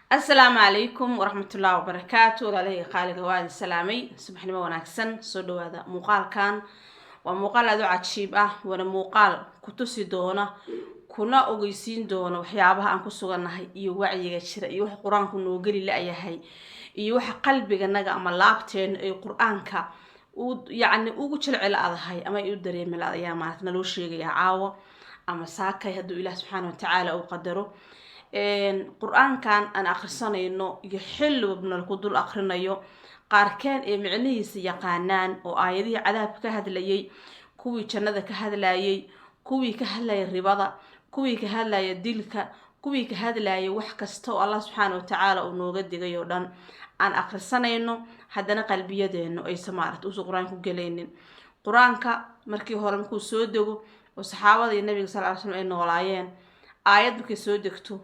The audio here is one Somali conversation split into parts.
السلام عليكم ورحمة الله وبركاته. وعليه خالق واد السلامي سبحانه ونكسن صدوا هذا مقال كان ومقال هذا عجيب وأنا مقال كتوسي دونا كنا أوجيسين دونا وحيابها أنكو سجنا هي يوعي الشرع يوح قرآن كنا وجري لا هي يوح قلبي جنجا أما لابتين القرآن كا يعني أوجش العلاء هاي أما يقدر يعمل يا معناتنا لو شيء يا عاوة أما ساكا يهدو إله سبحانه وتعالى وقدره قرآن كان أنا أخرسنا إنه يحل ابن القدر أخرنا يو قار كان معنيه سيقانان وآيدي عذاب كهذا ليي كوي جنة كهذا ليي كوي كهلا الرباضة كوي كهلا يدلك كوي كهذا ليي وحكستو الله سبحانه وتعالى ونوجد جيودان أنا أخرسنا إنه هذا قلبي يده إنه أي سمارة وسو قرآن كجلين قرآن كا مركي هرم كو سودو وصحابة النبي صلى الله عليه وسلم إنه ولايين آيات بكي سودكتو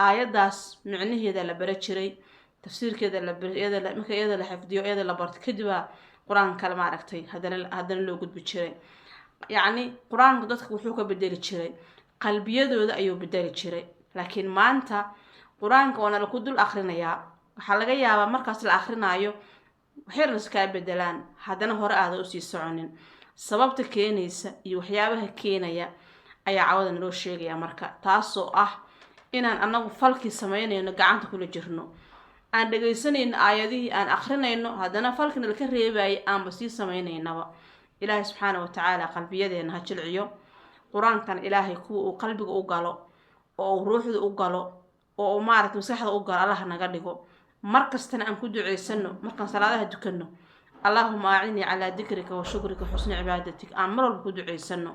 آياداس معنيه la bara jiray tafsiirkeeda la bariyada marka iyada la xifdiyo iyada la barto kadib quraan kala ma aragtay hadana loo gudbi jiray yaani quraanku dadku wuxuu ka bedeli jiray qalbiyadooda ayuu bedeli jiray laakiin maanta quraanka wana la ku dul akhrinayaa waxa laga yaabaa markaas la akhrinayo waxay iska bedelaan hadana hore aad u sii soconin sababta keenaysa iyo waxyaabaha keenaya ayaa cawada loo sheegaya marka taasoo inaan anagu falkii sameynayno gacanta kula jirno aan dhageysanayno aayadii aan akhrinayno hadana falkina la ka reebay aan basii sameynayna ilaahay subhanahu wa ta'ala qalbiyadeena ha jilciyo quraankan ilaahay uu qalbiga u galo oo ruuxda u galo oo maaragtay maskaxda u galo Allah naga dhigo markastana aan ku duceysano markaan salaadaha dukanno Allahumma a'inni ala dhikrika wa shukrika husni ibadatik aan mar walba ku duceysano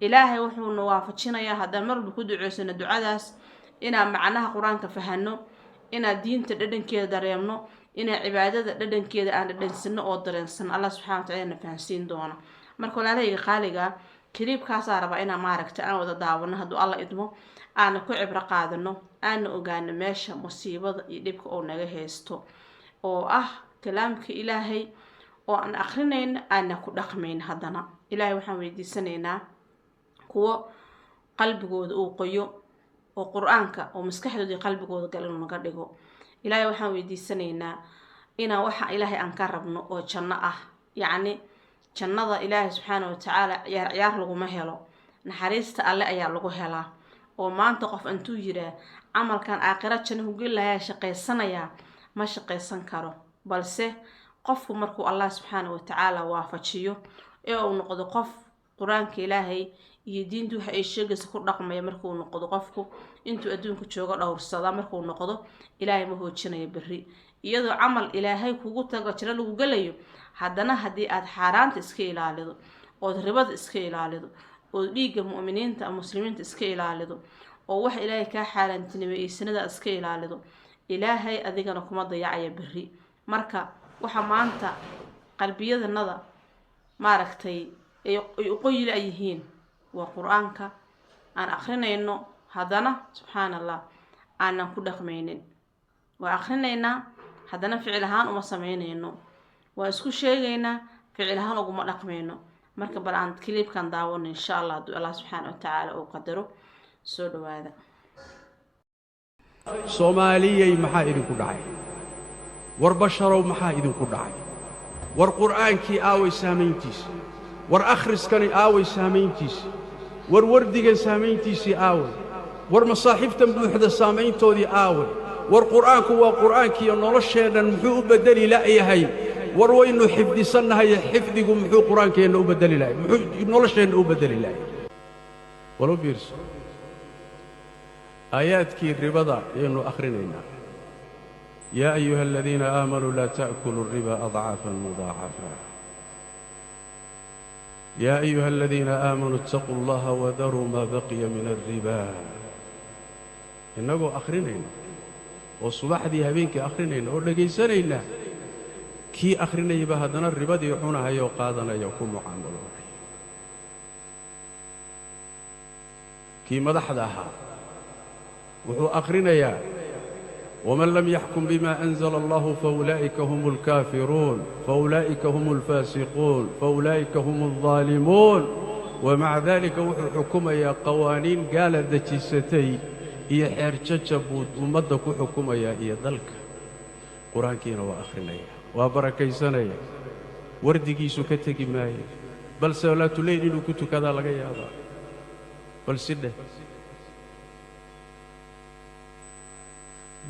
ilaahay wuxuu noo waafajinayaa hadaan mar walba ku duceysano ducadaas ina macnaha quraanka fahano ina diinta dhadhankeeda dareemno ina cibaadada dhadhankeeda aan dhadhansano oo dareensan Allah subhanahu wa ta'ala fahansiin doona marka walaalahayga qaaliga kaliibkaas araba ina maaragta aan wada daawano haduu Allah idmo aan ku cibra qaadano aan ogaano meesha musiibada iyo dhibka oo naga heesto oo kalaamka Ilaahay oo aan akhrinayna aan ku dhaqmayn hadana Ilaahay waxaan weydiisanaynaa kuwa qalbigooda uu qoyo oo quraanka oo maskaxdooda qalbigooda galan naga dhigo ilaahay waxaan weydiisanaynaa ina waxa ilaahay aan ka rabno oo janno yaani jannada ilaahay subhanahu wa ta'ala ciyaar lagu ma helo naxariista alle ayaa lagu helaa oo maanta qof intuu yiraa amalkan aakhira janno gelaaya shaqeysanaya ma shaqeysan karo balse qofku markuu Allah subhanahu wa ta'ala waafajiyo ee uu noqdo qof quraanka ilaahay iyo diintu waxa ay sheegayso ku dhaqmaya markuu noqdo qofku intuu adduunka joogo dhowrsada markuu noqdo ilaahay ma hoojinayo bari iyadoo amal ilaahay kugu tago jira lagu galayo hadana hadii aad xaraanta iska ilaalido oo ribada iska ilaalido oo dhiiga muuminiinta ama muslimiinta iska ilaalido oo wax ilaahay ka xaalantinimay sanada iska ilaalido ilaahay adigana kuma dayacaya bari marka waxa maanta qalbiyadanada maaragtay ay qoyil ay yihiin وقرآنك أنا أخرينه هذانا سبحان الله أنا كل خمينين وأخرينه هذانا فعلهان وما سمعينه وأسكو شيءنا فعلهان وما نقمينه مركب الآن كليب كان داون إن شاء الله الله سبحانه وتعالى وقدره سود هذا صومالية محايد كدعي وربشروا محايد كدعي والقرآن كي آوي سامينتيس ورأخرس كان آوي سامينتيس وردقا سامينتيسي آوي ورمصاحفتا بوحدة سامينتودي آوي والقرآن كوا قرآن كي نرشينا محو بدلي لا يهي وروينو حفظي سنها يحفظكم محو قرآن كي نو بدلي لا محو نرشينا نو بدلي لا ولو بيرس آيات كي الربضة ينو أخرينينا يا أيها الذين آمنوا لا تأكلوا الربا أضعافا مضاعفا يا أيها الذين آمنوا اتقوا الله وذروا ما بقي من الربا إنه أخرينينا والصباح دي هبينك أخرينينا ولقي سنينا كي أخريني بهدنا الربا دي يحونها يوقادنا يكون معاملون كي مدحدها وحو أخرينيا ومن لم يحكم بما أنزل الله فأولئك هم الكافرون فأولئك هم الفاسقون فأولئك هم الظالمون ومع ذلك وحو حكم يا قوانين قال دجستي iyo xeer jajabuud ummadda ku xukumaya iyo dalka qur-aankiina waa akhrinaya waa barakaysanaya wardigiisu ka tegi maayo bal salaatuleyl inuu ku tukadaa laga yaabaa bal si dheh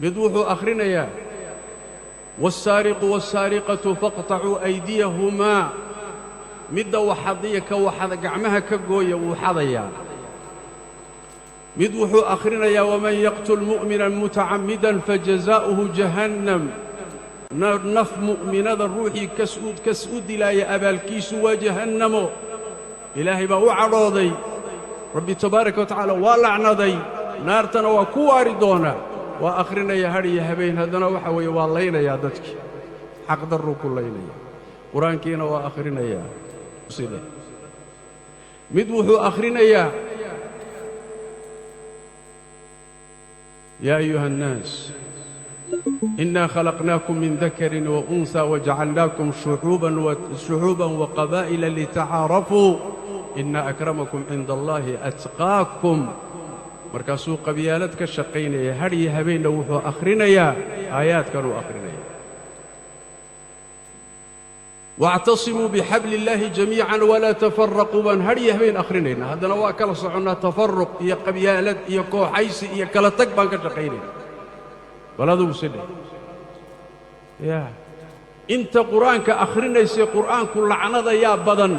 mid wuxuu akhrinayaa والسارق والسارقة فاقطعوا أيديهما مد وحضية كوحض قعمها كقوية وحضيا مد وحو أخرنا يا ومن يقتل مؤمنا متعمدا فجزاؤه جهنم نف مؤمن هذا الروح كسؤد لا يا أبا الكيس وجهنم إلهي ما وعراضي ربي تبارك وتعالى ولعنا ذي نارتنا وكواردونا وآخرنا يا هري يا هبين هذنا وحوي واللينا يا دتك حق ضروا كلنا قرآن كينا وآخرنا يا صلة مدوحوا آخرنا يا أيها الناس إنا خلقناكم من ذكر وأنثى وجعلناكم شعوبا وقبائل لتعارفوا إن أكرمكم عند الله أتقاكم markaasuu qabyaalad ka shaqaynaya har iyo habeenna wuxuu akhrinayaa aayaadkanuu akhrinayaa واعتصموا بحبل الله جميعا ولا تفرقوا بان har iyo habeen akhrinayna haddana waa kala soconnaa tafarruq iyo qabyaalad iyo kooxaysi iyo kala tag baan ka shaqaynayna baladuu sidhe ya inta qur-aanka akhrinaysay qur-aanku lacnada yaa badan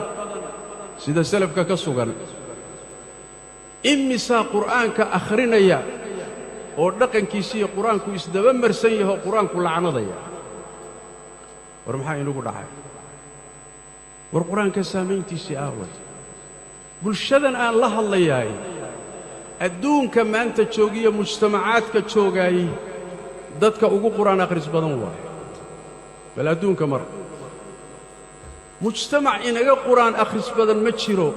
sida salafka ka sugan imisaa qur'aanka akhrinaya oo dhaqankiisiiyo qur-aanku isdaba marsan yaho qur-aanku lacnadaya war maxaa inagu dhacay war qur-aanka saamayntiisii aaway bulshadan aan la hadlayaay adduunka maanta joogiyo mujtamacaadka joogaayey dadka ugu qur-aan akhris badan waaye bal adduunka mar mujtamac inaga qur-aan akhris badan ma jiro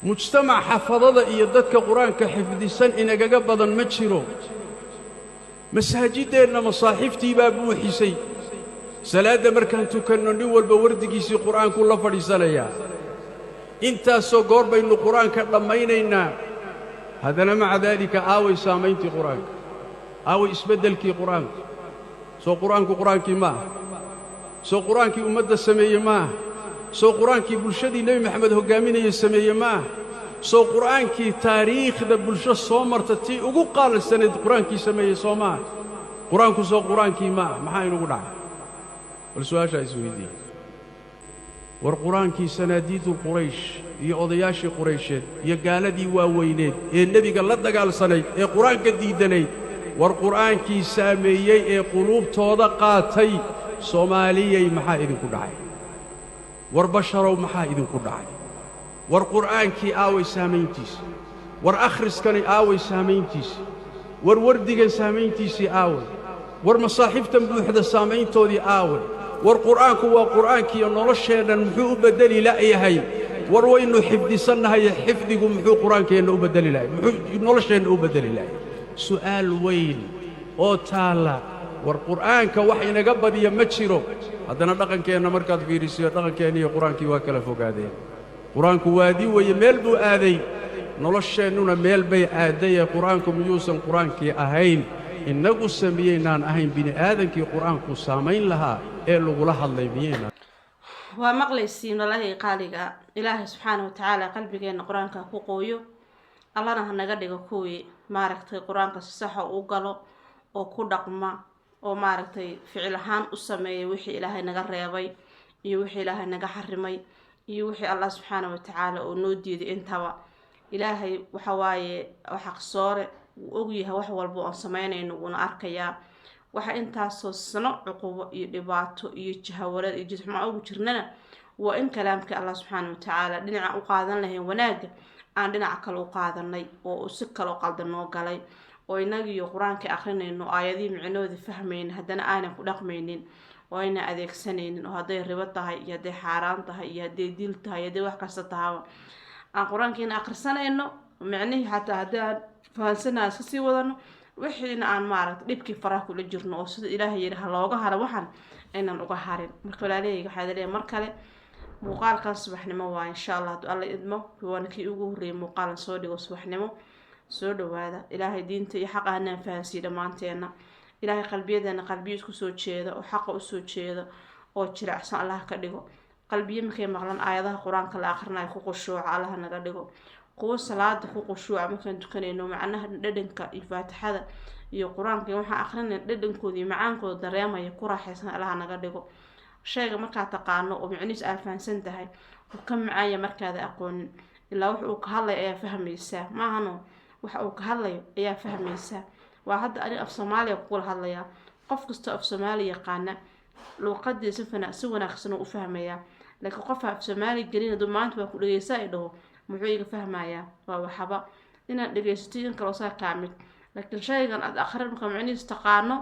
mujtamac xafadada iyo dadka qur-aanka xifdisan inagaga badan ma jiro masaajideenna masaaxiiftii baa buuxisay salaadda markaan tukanno nin walba wardigiisii qur-aanku la fadhiisanayaa intaasoo goor baynu qur-aanka dhammaynaynaa haddana maca daalika aaway saamayntii qur-aanka aaway isbeddelkii qur-aanka soo qur-aanku qur-aankii ma ah soo qur-aankii ummadda sameeye ma ah soo qur-aankii bulshadii nebi maxamed hoggaaminaya sameeye ma ah soo qur'aankii taariikhda bulsho soo marta tii ugu qaalasanayd qur-aankii sameeyey soo ma ah qur-aanku soo qur-aankii ma ah maxaa inugu dhacay bal su-aashaa isweydiiye war qur-aankii sanaadiidu quraysh iyo odayaashii quraysheed iyo gaaladii waaweyneed ee nebiga la dagaalsanayd ee qur-aanka diiddanayd war qur'aankii saameeyey ee quluubtooda qaatay soomaaliyey maxaa idinku dhacay war basharow maxaa idinku dhacay war qur'aankii aaway saamayntiisa war akhriskani aaway saamayntiisa war wardigan saamayntiisii aaway war masaaxiiftan buuxda saamayntoodii aaway war qur'aanku waa qur'aankiiyo nolosheennan muxuu u beddeli la'yahay war waynu xifdisannahaye xifdigu muxuu qur'aankeenna u beddeli lahay muxuu nolosheenna u beddeli lahay su'aal weyn oo taalla war qur'aanka wax inaga badiya ma jiro haddana dhaqankeenna markaad fiirisiyo dhaqankeenna iyo qur-aankii waa kala fogaadeen qur-aanku waadii weeye meel buu aaday nolosheennuna meel bay aaddaye qur-aanku miyuusan qur-aankii ahayn innagu sameeyeynaan ahayn bini aadankii qur-aanku saamayn lahaa ee lagula hadlay miyeynaan waa maqlaysiin walaahi qaaliga ilaahay subxaana wa tacaala qalbigeenna qur-aanka ku qooyo allana ha naga dhigo kuwii maaragtay qur-aanka si saxa u galo oo ku dhaqma oo maaragtay ficil ahaan u sameeyay wixii ilaahay naga reebay iyo wixii ilaahay naga xarimay iyo wixii Allah subxaanahu wa ta'ala oo noo diiday intaba ilaahay waxa waaye waxa qsoore uu og yahay wax walba oo sameynayno una arkayaa waxa intaasoo sano cuqubo iyo dhibaato iyo jahawarad iyo jidxuma ugu jirnana waa in kalaamka Allah subxaanahu wa ta'ala dhinaca u qaadan lahayn wanaaga aan dhinaca kale u qaadanay oo si kale u qaldan noo galay oo inagiyo quraanka akhrinayno aayadii micnoodi fahmayna haddana aanan ku dhaqmaynin oo ayna adeegsanaynin oo haday ribo tahay iyo haday xaaraan tahay iyo haday dil tahay haday wax kasta tahay aan quraankiina akhrisanayno micnihi hatta hadaan fahansanahay iska sii wadano wixiina aan maaragtay dhibkii faraha kula jirno oo sida ilaahay yiraahdo looga haro waxan inaan uga harin marka walaaleyga waxa leeyahay mar kale muuqaalkan subaxnimo waa insha Allah alla idmo waana kii ugu horeeyay muuqaalan soo dhigo subaxnimo soo dhawaada. Ilaahay diinta iyo xaqa hanaan fahansiiyo dhammaanteena. Ilaahay qalbiyadeena qalbiyo isku soo jeeda oo xaqa u soo jeeda oo jiracsan Allah ka dhigo. qalbiyo markay maqlaan aayadaha quraanka la akhrinayo ku qushuuca Allah naga dhigo. kuwa salaada ku qushuuca markaan tukanayno macnaha dhadhanka iyo faatixada iyo quraanka waxaan akhrinay dhadhankooda iyo macaankooda dareemaya ku raaxaysan Allah naga dhigo. shayga markaa taqaano oo macnihiis aad fahansan tahay oo ka macaaya markaad aqoonin ilaa wax uu ka hadlay ayaa fahmaysaa maahano wax uu ka hadlayo ayaa fahmaysaa. waa hadda ani af Soomaaliya ku kula hadlaya qof kasta af Soomaaliya yaqaana luqadiisa si wanaagsan u fahmaya laakiin qof af Soomaali gelin dad maanta waa ku dhageysaa ay dhaho muxuu iga fahmayaa waa waxba inaad dhageysatiin in kala saa kaamid laakiin shaygan aad akhrin marka macnihiis taqaano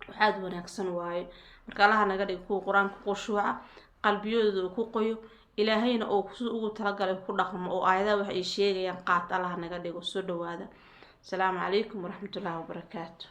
waxaad wanaagsan waaye. marka Allah naga dhigo kuwa quraanka qushuuca qalbiyadooda ku qoyo ilaahayna oo ugu talagalay ku dhaqmo oo aayadaha wax ay sheegayaan qaat Allah naga dhigo. soo dhawaada. Assalaamu calaykum waraxmatullaahi wabarakaatuh.